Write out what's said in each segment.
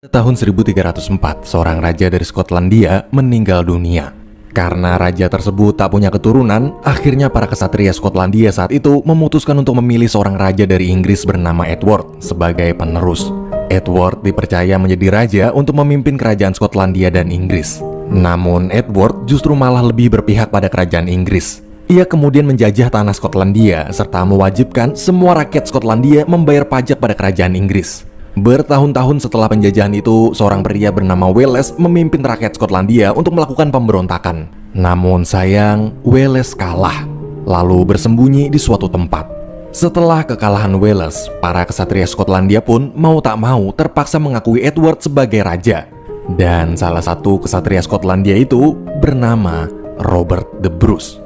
Tahun 1304, seorang raja dari Skotlandia meninggal dunia. Karena raja tersebut tak punya keturunan, akhirnya para kesatria Skotlandia saat itu memutuskan untuk memilih seorang raja dari Inggris bernama Edward sebagai penerus. Edward dipercaya menjadi raja untuk memimpin kerajaan Skotlandia dan Inggris. Namun Edward justru malah lebih berpihak pada kerajaan Inggris. Ia kemudian menjajah tanah Skotlandia serta mewajibkan semua rakyat Skotlandia membayar pajak pada kerajaan Inggris. Bertahun-tahun setelah penjajahan itu, seorang pria bernama Wales memimpin rakyat Skotlandia untuk melakukan pemberontakan. Namun sayang, Wales kalah, lalu bersembunyi di suatu tempat. Setelah kekalahan Wales, para kesatria Skotlandia pun mau tak mau terpaksa mengakui Edward sebagai raja. Dan salah satu kesatria Skotlandia itu bernama Robert the Bruce.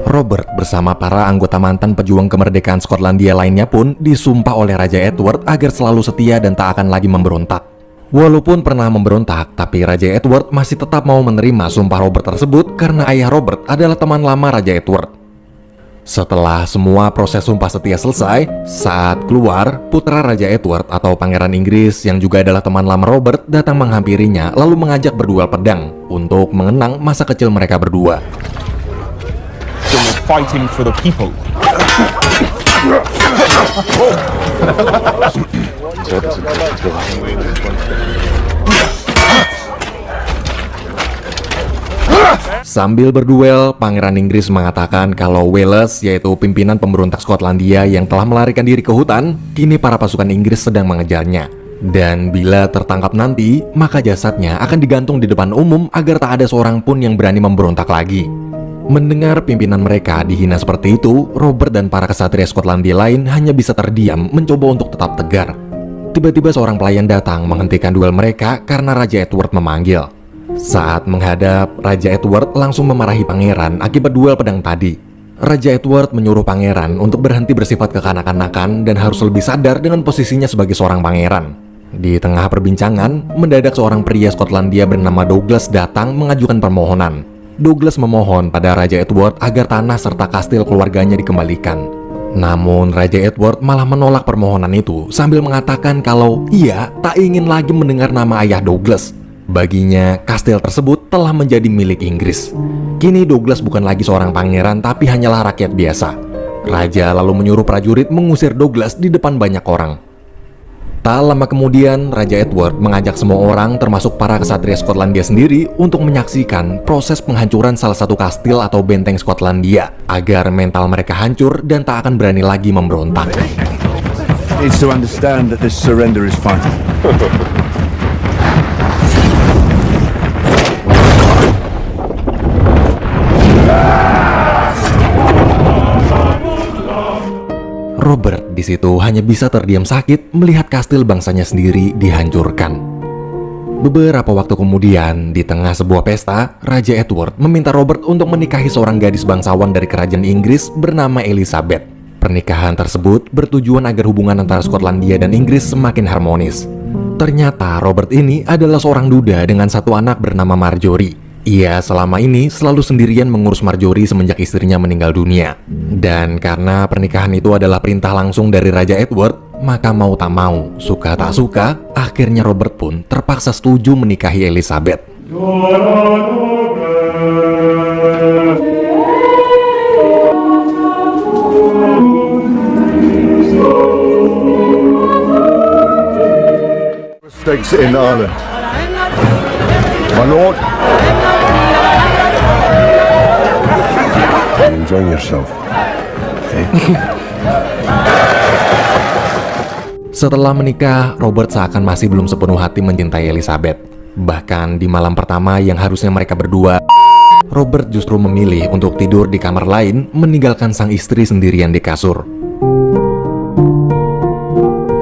Robert bersama para anggota mantan pejuang kemerdekaan Skotlandia lainnya pun disumpah oleh Raja Edward agar selalu setia dan tak akan lagi memberontak. Walaupun pernah memberontak, tapi Raja Edward masih tetap mau menerima sumpah Robert tersebut karena ayah Robert adalah teman lama Raja Edward. Setelah semua proses sumpah setia selesai, saat keluar, putra Raja Edward atau Pangeran Inggris yang juga adalah teman lama Robert datang menghampirinya lalu mengajak berduel pedang untuk mengenang masa kecil mereka berdua. Fighting for the people. Sambil berduel, Pangeran Inggris mengatakan kalau Wales, yaitu pimpinan pemberontak Skotlandia yang telah melarikan diri ke hutan, kini para pasukan Inggris sedang mengejarnya. Dan bila tertangkap nanti, maka jasadnya akan digantung di depan umum agar tak ada seorang pun yang berani memberontak lagi. Mendengar pimpinan mereka dihina seperti itu, Robert dan para kesatria Skotlandia lain hanya bisa terdiam mencoba untuk tetap tegar. Tiba-tiba seorang pelayan datang menghentikan duel mereka karena Raja Edward memanggil. Saat menghadap, Raja Edward langsung memarahi pangeran akibat duel pedang tadi. Raja Edward menyuruh pangeran untuk berhenti bersifat kekanak-kanakan dan harus lebih sadar dengan posisinya sebagai seorang pangeran. Di tengah perbincangan, mendadak seorang pria Skotlandia bernama Douglas datang mengajukan permohonan. Douglas memohon pada Raja Edward agar tanah serta kastil keluarganya dikembalikan. Namun Raja Edward malah menolak permohonan itu sambil mengatakan kalau ia tak ingin lagi mendengar nama ayah Douglas. Baginya, kastil tersebut telah menjadi milik Inggris. Kini Douglas bukan lagi seorang pangeran tapi hanyalah rakyat biasa. Raja lalu menyuruh prajurit mengusir Douglas di depan banyak orang. Tak lama kemudian, Raja Edward mengajak semua orang termasuk para kesatria Skotlandia sendiri untuk menyaksikan proses penghancuran salah satu kastil atau benteng Skotlandia agar mental mereka hancur dan tak akan berani lagi memberontak. Needs to understand that this surrender is final. Robert di situ hanya bisa terdiam sakit melihat kastil bangsanya sendiri dihancurkan. Beberapa waktu kemudian, di tengah sebuah pesta, Raja Edward meminta Robert untuk menikahi seorang gadis bangsawan dari kerajaan Inggris bernama Elizabeth. Pernikahan tersebut bertujuan agar hubungan antara Skotlandia dan Inggris semakin harmonis. Ternyata Robert ini adalah seorang duda dengan satu anak bernama Marjorie. Ia selama ini selalu sendirian mengurus Marjorie semenjak istrinya meninggal dunia. Dan karena pernikahan itu adalah perintah langsung dari Raja Edward, maka mau tak mau, suka tak suka, akhirnya Robert pun terpaksa setuju menikahi Elizabeth. Stakes in Ireland. My lord. Enjoying yourself. Setelah menikah, Robert seakan masih belum sepenuh hati mencintai Elizabeth. Bahkan di malam pertama yang harusnya mereka berdua, Robert justru memilih untuk tidur di kamar lain, meninggalkan sang istri sendirian di kasur.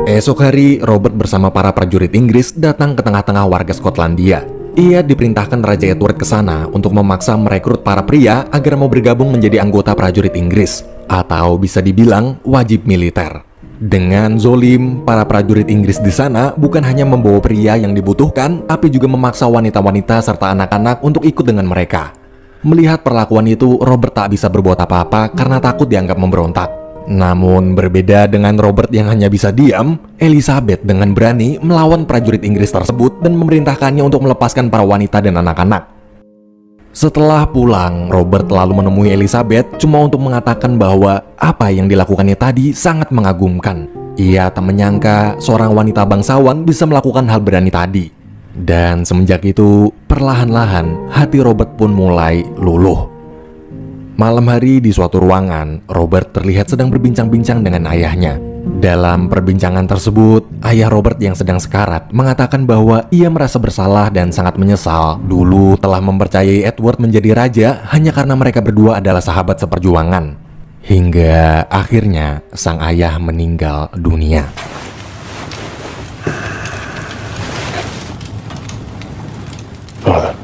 Esok hari, Robert bersama para prajurit Inggris datang ke tengah-tengah warga Skotlandia. Ia diperintahkan Raja Edward ke sana untuk memaksa merekrut para pria agar mau bergabung menjadi anggota prajurit Inggris, atau bisa dibilang wajib militer. Dengan zolim, para prajurit Inggris di sana bukan hanya membawa pria yang dibutuhkan, tapi juga memaksa wanita-wanita serta anak-anak untuk ikut dengan mereka. Melihat perlakuan itu, Robert tak bisa berbuat apa-apa karena takut dianggap memberontak. Namun berbeda dengan Robert yang hanya bisa diam, Elizabeth dengan berani melawan prajurit Inggris tersebut dan memerintahkannya untuk melepaskan para wanita dan anak-anak. Setelah pulang, Robert lalu menemui Elizabeth cuma untuk mengatakan bahwa apa yang dilakukannya tadi sangat mengagumkan. Ia tak menyangka seorang wanita bangsawan bisa melakukan hal berani tadi. Dan semenjak itu, perlahan-lahan hati Robert pun mulai luluh. Malam hari di suatu ruangan, Robert terlihat sedang berbincang-bincang dengan ayahnya. Dalam perbincangan tersebut, ayah Robert yang sedang sekarat mengatakan bahwa ia merasa bersalah dan sangat menyesal dulu telah mempercayai Edward menjadi raja hanya karena mereka berdua adalah sahabat seperjuangan. Hingga akhirnya sang ayah meninggal dunia. Father.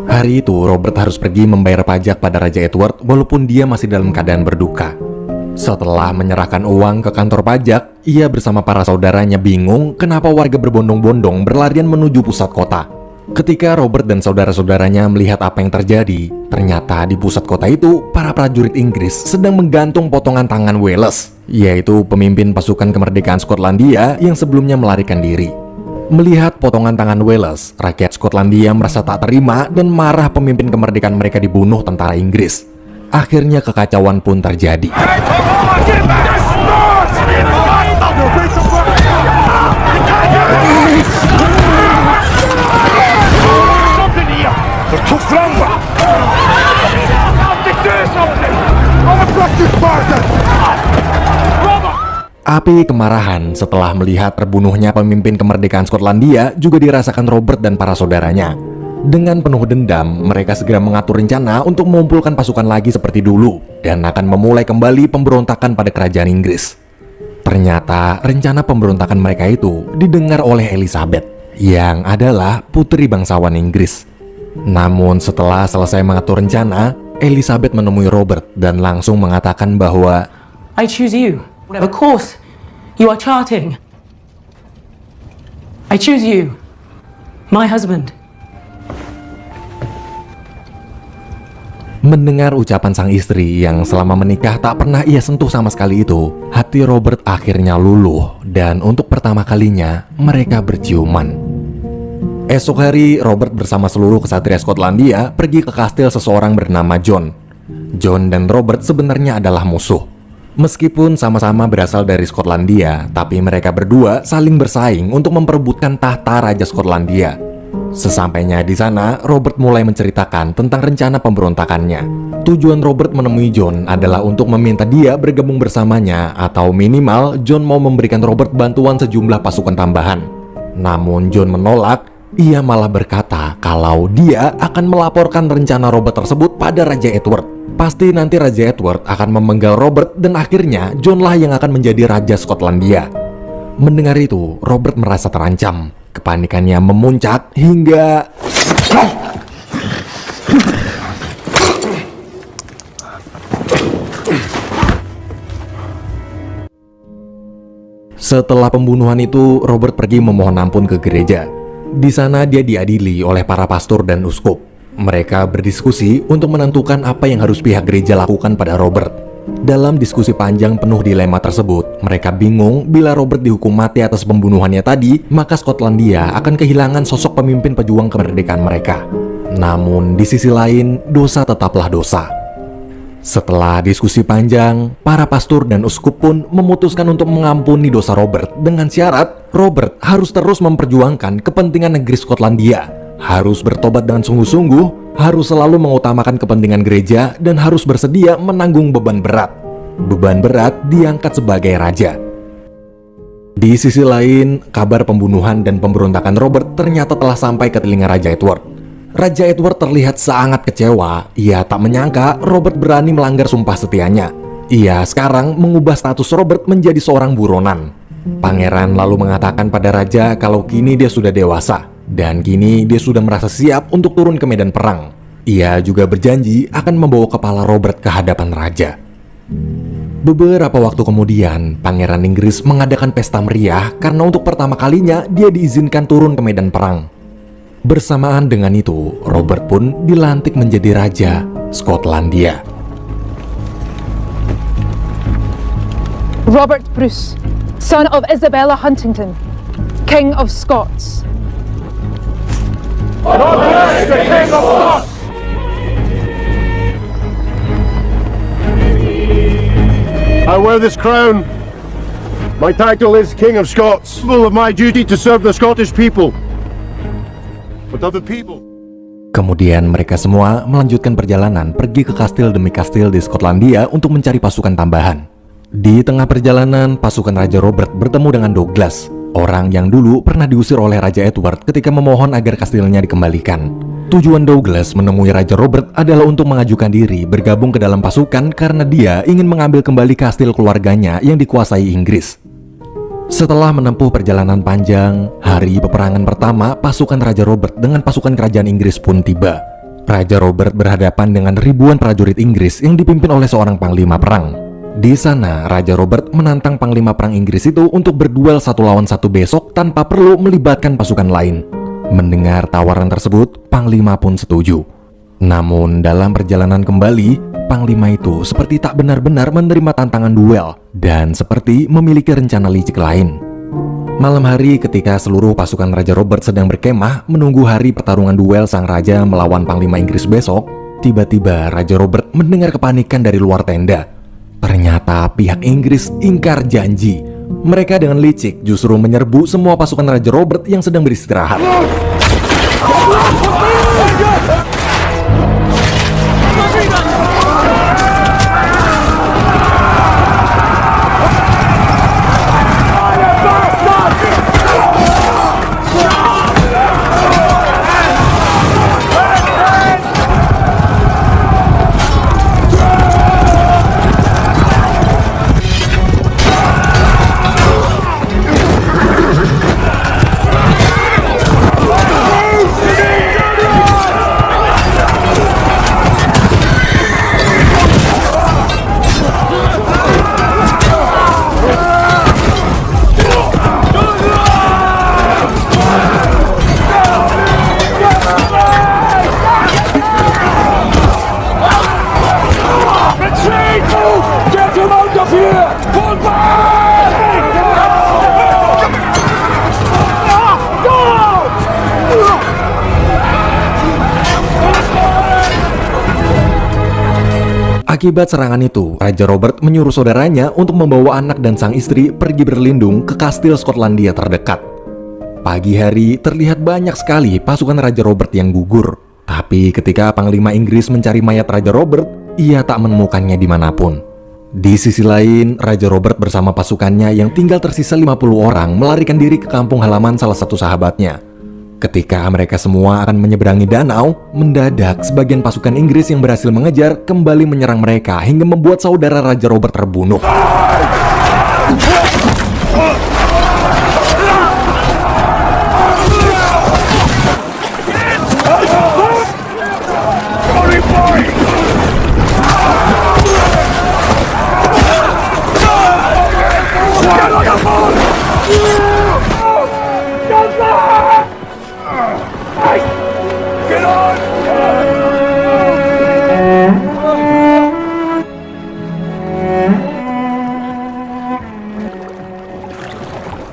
Hari itu, Robert harus pergi membayar pajak pada Raja Edward walaupun dia masih dalam keadaan berduka. Setelah menyerahkan uang ke kantor pajak, ia bersama para saudaranya bingung kenapa warga berbondong-bondong berlarian menuju pusat kota. Ketika Robert dan saudara-saudaranya melihat apa yang terjadi, ternyata di pusat kota itu, para prajurit Inggris sedang menggantung potongan tangan Wales, yaitu pemimpin pasukan kemerdekaan Skotlandia yang sebelumnya melarikan diri. Melihat potongan tangan Wales, rakyat Skotlandia merasa tak terima dan marah pemimpin kemerdekaan mereka dibunuh tentara Inggris. Akhirnya kekacauan pun terjadi. Api kemarahan setelah melihat terbunuhnya pemimpin kemerdekaan Skotlandia juga dirasakan Robert dan para saudaranya. Dengan penuh dendam, mereka segera mengatur rencana untuk mengumpulkan pasukan lagi seperti dulu dan akan memulai kembali pemberontakan pada kerajaan Inggris. Ternyata rencana pemberontakan mereka itu didengar oleh Elizabeth, yang adalah putri bangsawan Inggris. Namun setelah selesai mengatur rencana, Elizabeth menemui Robert dan langsung mengatakan bahwa I choose you. Whatever course you are charting, I choose you, my husband. Mendengar ucapan sang istri yang selama menikah tak pernah ia sentuh sama sekali itu, hati Robert akhirnya luluh dan untuk pertama kalinya mereka berciuman. Esok hari, Robert bersama seluruh kesatria Skotlandia pergi ke kastil seseorang bernama John. John dan Robert sebenarnya adalah musuh. Meskipun sama-sama berasal dari Skotlandia, tapi mereka berdua saling bersaing untuk memperebutkan tahta Raja Skotlandia. Sesampainya di sana, Robert mulai menceritakan tentang rencana pemberontakannya. Tujuan Robert menemui John adalah untuk meminta dia bergabung bersamanya, atau minimal John mau memberikan Robert bantuan sejumlah pasukan tambahan. Namun John menolak. Ia malah berkata kalau dia akan melaporkan rencana Robert tersebut pada Raja Edward. Pasti nanti Raja Edward akan memenggal Robert dan akhirnya John lah yang akan menjadi Raja Skotlandia. Mendengar itu, Robert merasa terancam. Kepanikannya memuncak hingga... Setelah pembunuhan itu, Robert pergi memohon ampun ke gereja. Di sana dia diadili oleh para pastor dan uskup. Mereka berdiskusi untuk menentukan apa yang harus pihak gereja lakukan pada Robert. Dalam diskusi panjang penuh dilema tersebut, mereka bingung bila Robert dihukum mati atas pembunuhannya tadi, maka Skotlandia akan kehilangan sosok pemimpin pejuang kemerdekaan mereka. Namun di sisi lain, dosa tetaplah dosa. Setelah diskusi panjang, para pastor dan uskup pun memutuskan untuk mengampuni dosa Robert dengan syarat Robert harus terus memperjuangkan kepentingan negeri Skotlandia, harus bertobat dengan sungguh-sungguh, harus selalu mengutamakan kepentingan gereja, dan harus bersedia menanggung beban berat. Beban berat diangkat sebagai raja. Di sisi lain, kabar pembunuhan dan pemberontakan Robert ternyata telah sampai ke telinga Raja Edward. Raja Edward terlihat sangat kecewa. Ia tak menyangka Robert berani melanggar sumpah setianya. Ia sekarang mengubah status Robert menjadi seorang buronan. Pangeran lalu mengatakan pada raja kalau kini dia sudah dewasa dan kini dia sudah merasa siap untuk turun ke medan perang. Ia juga berjanji akan membawa kepala Robert ke hadapan raja. Beberapa waktu kemudian, Pangeran Inggris mengadakan pesta meriah karena untuk pertama kalinya dia diizinkan turun ke medan perang. Bersamaan dengan itu, Robert pun dilantik menjadi Raja Skotlandia. Robert Bruce, son of Isabella Huntington, King of Scots. I wear this crown. My title is King of Scots. Full of my duty to serve the Scottish people. But other people. Kemudian mereka semua melanjutkan perjalanan pergi ke kastil demi kastil di Skotlandia untuk mencari pasukan tambahan. Di tengah perjalanan, pasukan Raja Robert bertemu dengan Douglas, orang yang dulu pernah diusir oleh Raja Edward ketika memohon agar kastilnya dikembalikan. Tujuan Douglas menemui Raja Robert adalah untuk mengajukan diri bergabung ke dalam pasukan karena dia ingin mengambil kembali kastil keluarganya yang dikuasai Inggris. Setelah menempuh perjalanan panjang, hari peperangan pertama pasukan Raja Robert dengan pasukan kerajaan Inggris pun tiba. Raja Robert berhadapan dengan ribuan prajurit Inggris yang dipimpin oleh seorang panglima perang. Di sana, Raja Robert menantang panglima perang Inggris itu untuk berduel 1 lawan 1 besok tanpa perlu melibatkan pasukan lain. Mendengar tawaran tersebut, panglima pun setuju. Namun dalam perjalanan kembali, panglima itu seperti tak benar-benar menerima tantangan duel dan seperti memiliki rencana licik lain. Malam hari ketika seluruh pasukan Raja Robert sedang berkemah menunggu hari pertarungan duel sang raja melawan panglima Inggris besok, tiba-tiba Raja Robert mendengar kepanikan dari luar tenda. Ternyata pihak Inggris ingkar janji. Mereka dengan licik justru menyerbu semua pasukan Raja Robert yang sedang beristirahat. Akibat serangan itu, Raja Robert menyuruh saudaranya untuk membawa anak dan sang istri pergi berlindung ke kastil Skotlandia terdekat. Pagi hari terlihat banyak sekali pasukan Raja Robert yang gugur. Tapi ketika Panglima Inggris mencari mayat Raja Robert, ia tak menemukannya dimanapun. Di sisi lain, Raja Robert bersama pasukannya yang tinggal tersisa 50 orang melarikan diri ke kampung halaman salah satu sahabatnya. Ketika mereka semua akan menyeberangi danau, mendadak sebagian pasukan Inggris yang berhasil mengejar kembali menyerang mereka hingga membuat saudara Raja Robert terbunuh.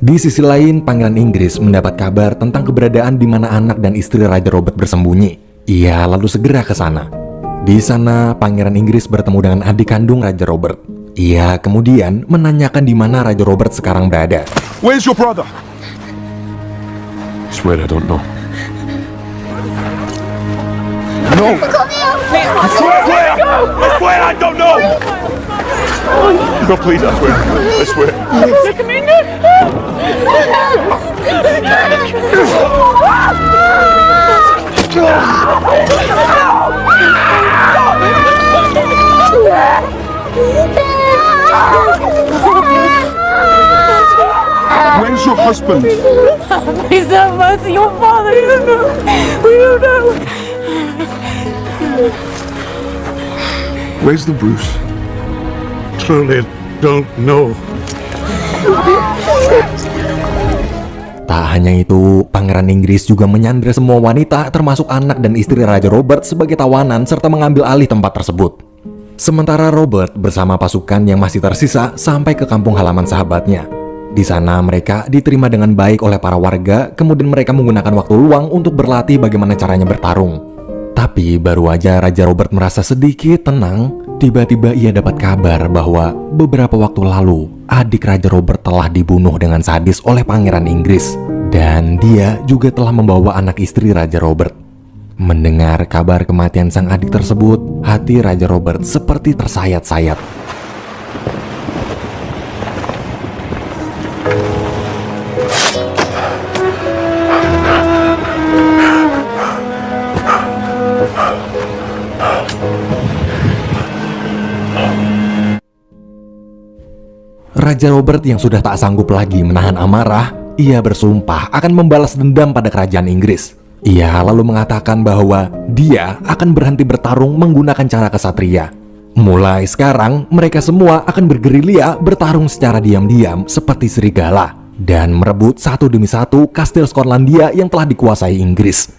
Di sisi lain, Pangeran Inggris mendapat kabar tentang keberadaan di mana anak dan istri Raja Robert bersembunyi. Ia lalu segera ke sana. Di sana, Pangeran Inggris bertemu dengan adik kandung Raja Robert. Ia kemudian menanyakan di mana Raja Robert sekarang berada. Where's your brother? I swear I don't know. No! I swear I don't know! No, please, I swear. I swear. Where's your husband? Please have mercy, your father. We don't know. We don't know. Where's the Bruce? Truly, don't know. Tak hanya itu, Pangeran Inggris juga menyandra semua wanita termasuk anak dan istri Raja Robert sebagai tawanan serta mengambil alih tempat tersebut. Sementara Robert bersama pasukan yang masih tersisa sampai ke kampung halaman sahabatnya. Di sana mereka diterima dengan baik oleh para warga, kemudian mereka menggunakan waktu luang untuk berlatih bagaimana caranya bertarung. Tapi baru aja Raja Robert merasa sedikit tenang, tiba-tiba ia dapat kabar bahwa beberapa waktu lalu adik Raja Robert telah dibunuh dengan sadis oleh Pangeran Inggris. Dan dia juga telah membawa anak istri Raja Robert. Mendengar kabar kematian sang adik tersebut, hati Raja Robert seperti tersayat-sayat. Raja Robert yang sudah tak sanggup lagi menahan amarah, ia bersumpah akan membalas dendam pada kerajaan Inggris. Ia lalu mengatakan bahwa dia akan berhenti bertarung menggunakan cara kesatria. Mulai sekarang, mereka semua akan bergerilya bertarung secara diam-diam seperti serigala dan merebut satu demi satu kastil Skotlandia yang telah dikuasai Inggris.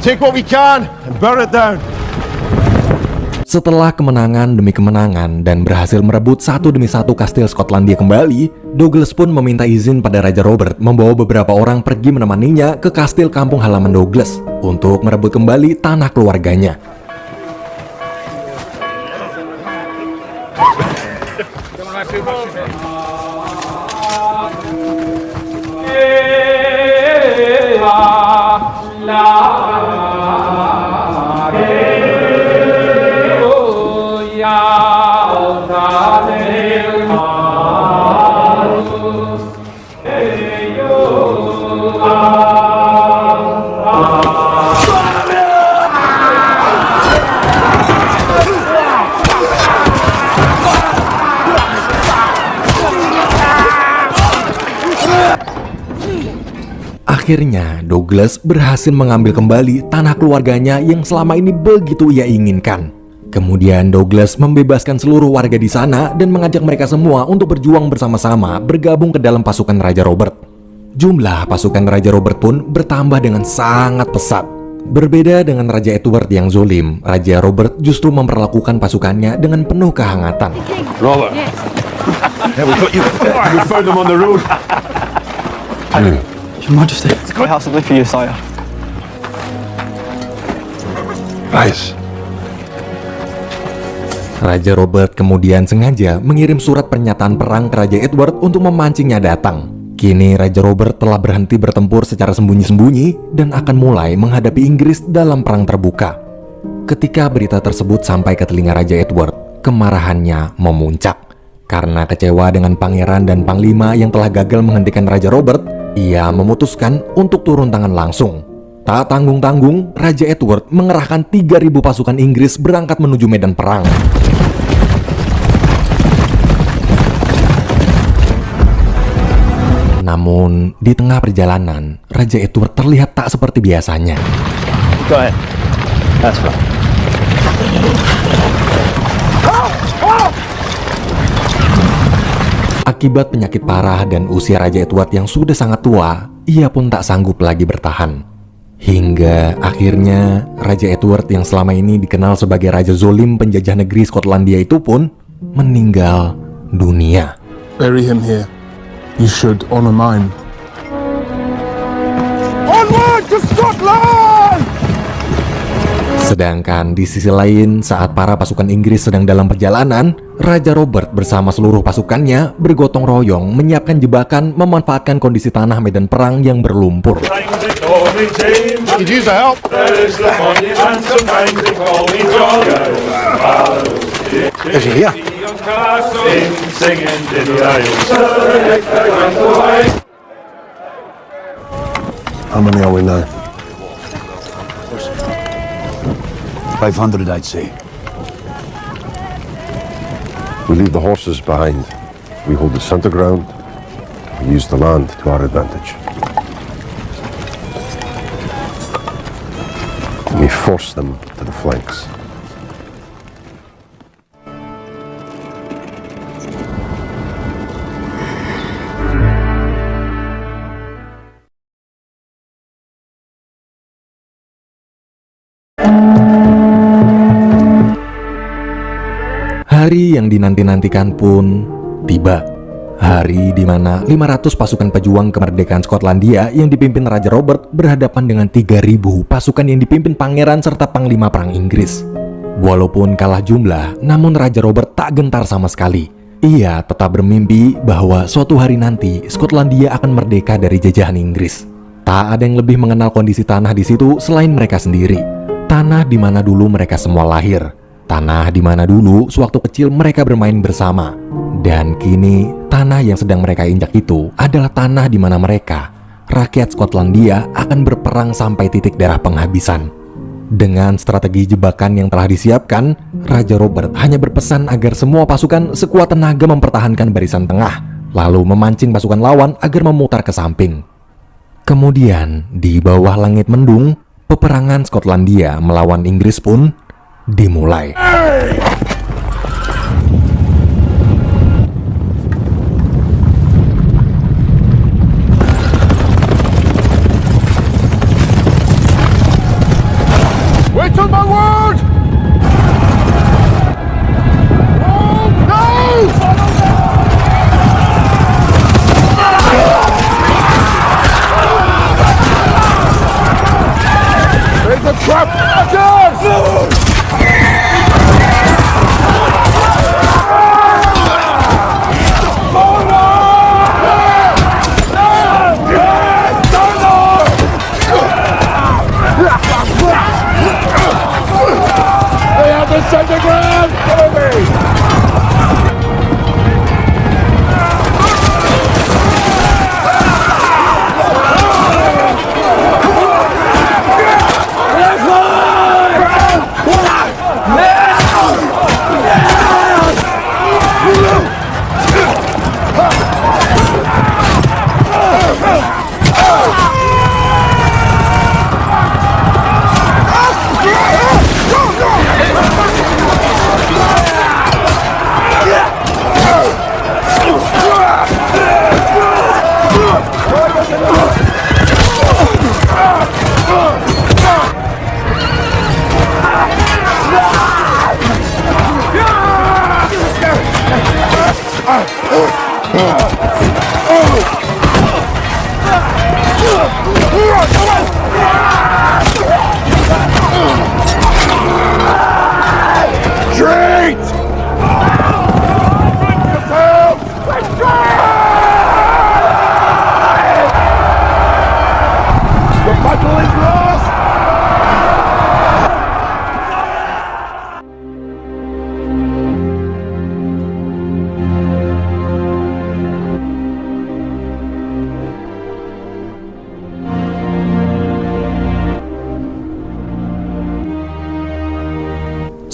Take what we can and burn it down. Setelah kemenangan demi kemenangan dan berhasil merebut satu demi satu kastil Skotlandia kembali, Douglas pun meminta izin pada Raja Robert membawa beberapa orang pergi menemaninya ke kastil kampung halaman Douglas untuk merebut kembali tanah keluarganya. Akhirnya, Douglas berhasil mengambil kembali tanah keluarganya yang selama ini begitu ia inginkan. Kemudian Douglas membebaskan seluruh warga di sana dan mengajak mereka semua untuk berjuang bersama-sama bergabung ke dalam pasukan Raja Robert. Jumlah pasukan Raja Robert pun bertambah dengan sangat pesat. Berbeda dengan Raja Edward yang zolim, Raja Robert justru memperlakukan pasukannya dengan penuh kehangatan. Robert. Yeah, we got you. We found them on the road. Your Majesty, I have something for you, sire. Nice. Raja Robert kemudian sengaja mengirim surat pernyataan perang ke Raja Edward untuk memancingnya datang. Kini Raja Robert telah berhenti bertempur secara sembunyi-sembunyi dan akan mulai menghadapi Inggris dalam perang terbuka. Ketika berita tersebut sampai ke telinga Raja Edward, kemarahannya memuncak. Karena kecewa dengan pangeran dan panglima yang telah gagal menghentikan Raja Robert, ia memutuskan untuk turun tangan langsung. Tak tanggung-tanggung, Raja Edward mengerahkan 3.000 pasukan Inggris berangkat menuju medan perang. Namun, di tengah perjalanan, Raja Edward terlihat tak seperti biasanya. Go ahead. That's right. Akibat penyakit parah dan usia Raja Edward yang sudah sangat tua, ia pun tak sanggup lagi bertahan. Hingga akhirnya Raja Edward yang selama ini dikenal sebagai Raja Zolim penjajah negeri Skotlandia itu pun meninggal dunia. Bury him here. You should honor mine. Onward to Scotland! Sedangkan di sisi lain, saat para pasukan Inggris sedang dalam perjalanan, Raja Robert bersama seluruh pasukannya bergotong royong menyiapkan jebakan memanfaatkan kondisi tanah medan perang yang berlumpur. Could use the help. Is he here? How many are we now? 500, I'd say. We leave the horses behind. We hold the center ground. We use the land to our advantage. We force them to the flanks. Hari yang dinanti-nantikan pun tiba. Hari di mana 500 pasukan pejuang kemerdekaan Skotlandia yang dipimpin Raja Robert berhadapan dengan 3.000 pasukan yang dipimpin pangeran serta panglima perang Inggris. Walaupun kalah jumlah, namun Raja Robert tak gentar sama sekali. Ia tetap bermimpi bahwa suatu hari nanti Skotlandia akan merdeka dari jajahan Inggris. Tak ada yang lebih mengenal kondisi tanah di situ selain mereka sendiri. Tanah di mana dulu mereka semua lahir. Tanah di mana dulu sewaktu kecil mereka bermain bersama. Dan kini tanah yang sedang mereka injak itu adalah tanah di mana mereka, rakyat Skotlandia, akan berperang sampai titik darah penghabisan. Dengan strategi jebakan yang telah disiapkan, Raja Robert hanya berpesan agar semua pasukan sekuat tenaga mempertahankan barisan tengah, lalu memancing pasukan lawan agar memutar ke samping. Kemudian, di bawah langit mendung, peperangan Skotlandia melawan Inggris pun dimulai. Wait till my word! Oh, no! There's a trap!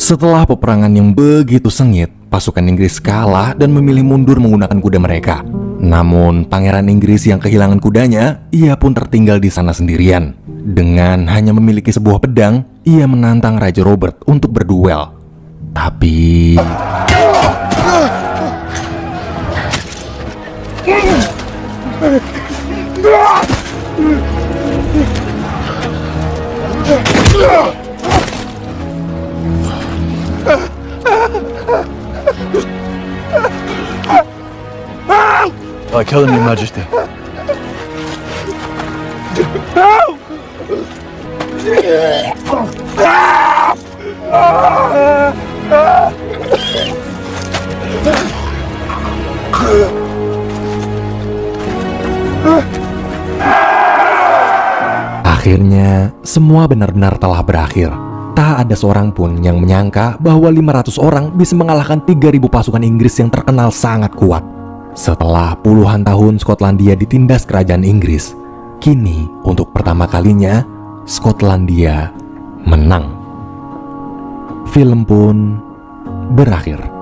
Setelah peperangan yang begitu sengit, pasukan Inggris kalah dan memilih mundur menggunakan kuda mereka. Namun, Pangeran Inggris yang kehilangan kudanya, ia pun tertinggal di sana sendirian. Dengan hanya memiliki sebuah pedang, ia menantang Raja Robert untuk berduel. Tapi... I kill him, Your Majesty. Akhirnya, semua benar-benar telah berakhir. Tak ada seorang pun yang menyangka bahwa 500 orang bisa mengalahkan 3.000 pasukan Inggris yang terkenal sangat kuat. Setelah puluhan tahun Skotlandia ditindas kerajaan Inggris, kini untuk pertama kalinya Skotlandia menang. Film pun berakhir.